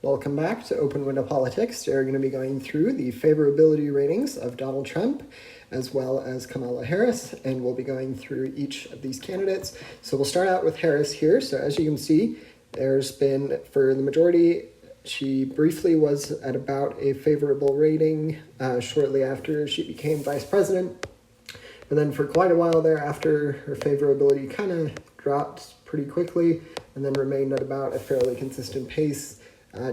Welcome back to Open Window Politics. We're going to be going through the favorability ratings of Donald Trump as well as Kamala Harris, and we'll be going through each of these candidates. So we'll start out with Harris here. So as you can see, there's been, for the majority, she briefly was at about a favorable rating shortly after she became vice president. But then for quite a while thereafter, her favorability kind of dropped pretty quickly and then remained at about a fairly consistent pace.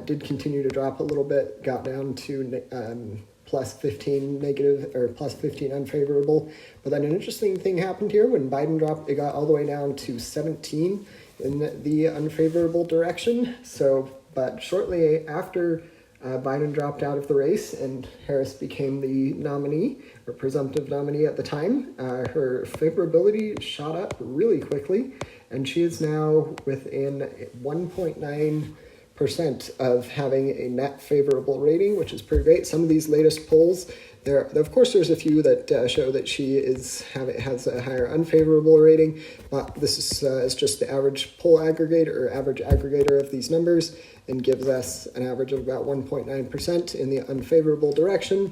Did continue to drop a little bit, got down to plus 15 negative or plus 15 unfavorable. But then an interesting thing happened here when Biden dropped, it got all the way down to 17 in the unfavorable direction. So, but shortly after Biden dropped out of the race and Harris became the nominee or presumptive nominee at the time, her favorability shot up really quickly, and she is now within 1.9% of having a net favorable rating, which is pretty great. Some of these latest polls, of course, there's a few that show that she has a higher unfavorable rating, but this is just the average poll aggregator or average aggregator of these numbers and gives us an average of about 1.9% in the unfavorable direction.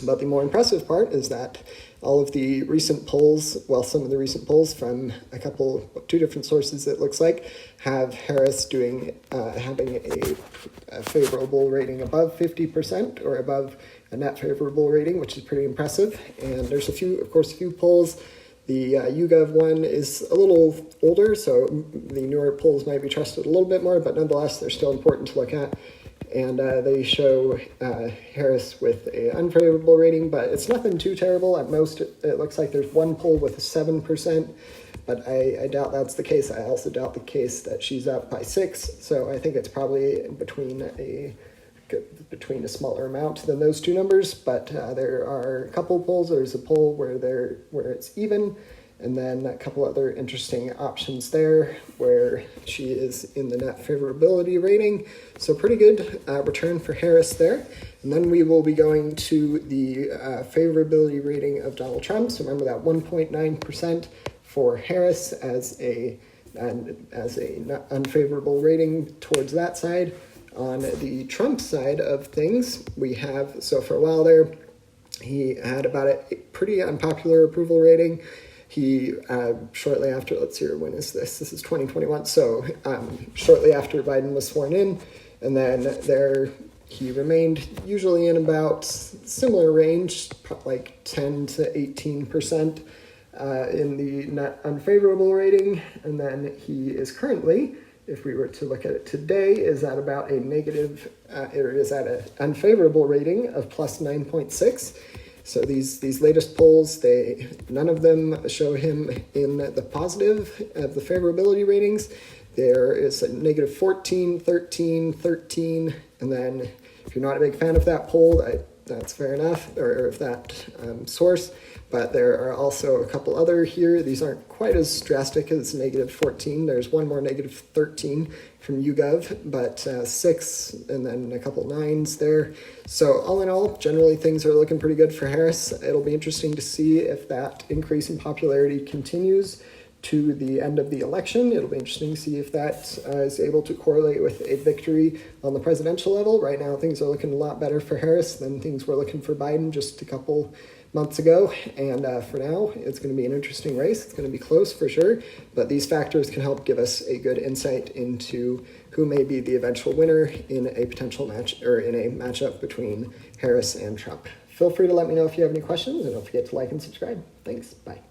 But the more impressive part is that all of the recent polls, well, some of the recent polls from two different sources, it looks like, have Harris having a favorable rating above 50% or above a net favorable rating, which is pretty impressive. And there's a few polls. The YouGov one is a little older, so the newer polls might be trusted a little bit more, but nonetheless, they're still important to look at. And they show Harris with an unfavorable rating, but it's nothing too terrible. At most, it looks like there's one poll with a 7%, but I doubt that's the case. I also doubt the case that she's up by 6, so I think it's probably between a smaller amount than those two numbers. But there are a couple polls. There's a poll where it's even, and then a couple other interesting options there where she is in the net favorability rating. So pretty good return for Harris there. And then we will be going to the favorability rating of Donald Trump. So remember that 1.9% for Harris as a unfavorable rating towards that side. On the Trump side of things, we have, so for a while there, he had about a pretty unpopular approval rating. He, shortly after, let's see, when is this? This is 2021. So shortly after Biden was sworn in, and then he remained usually in about similar range, like 10 to 18% in the net unfavorable rating. And then he is currently, if we were to look at it today, is at about a negative, or is at an unfavorable rating of plus 9.6. So these latest polls, none of them show him in the positive of the favorability ratings. There is a negative 14, 13, 13, and then if you're not a big fan of that poll, that's fair enough, or of that source. But there are also a couple other here. These aren't quite as drastic as negative 14. There's one more negative 13 from YouGov, but 6 and then a couple 9s there. So all in all, generally things are looking pretty good for Harris. It'll be interesting to see if that increase in popularity continues to the end of the election. It'll be interesting to see if that is able to correlate with a victory on the presidential level. Right now, things are looking a lot better for Harris than things were looking for Biden just a couple months ago, and for now, it's going to be an interesting race. It's going to be close for sure, but these factors can help give us a good insight into who may be the eventual winner in a potential match or in a matchup between Harris and Trump. Feel free to let me know if you have any questions, and don't forget to like and subscribe. Thanks. Bye.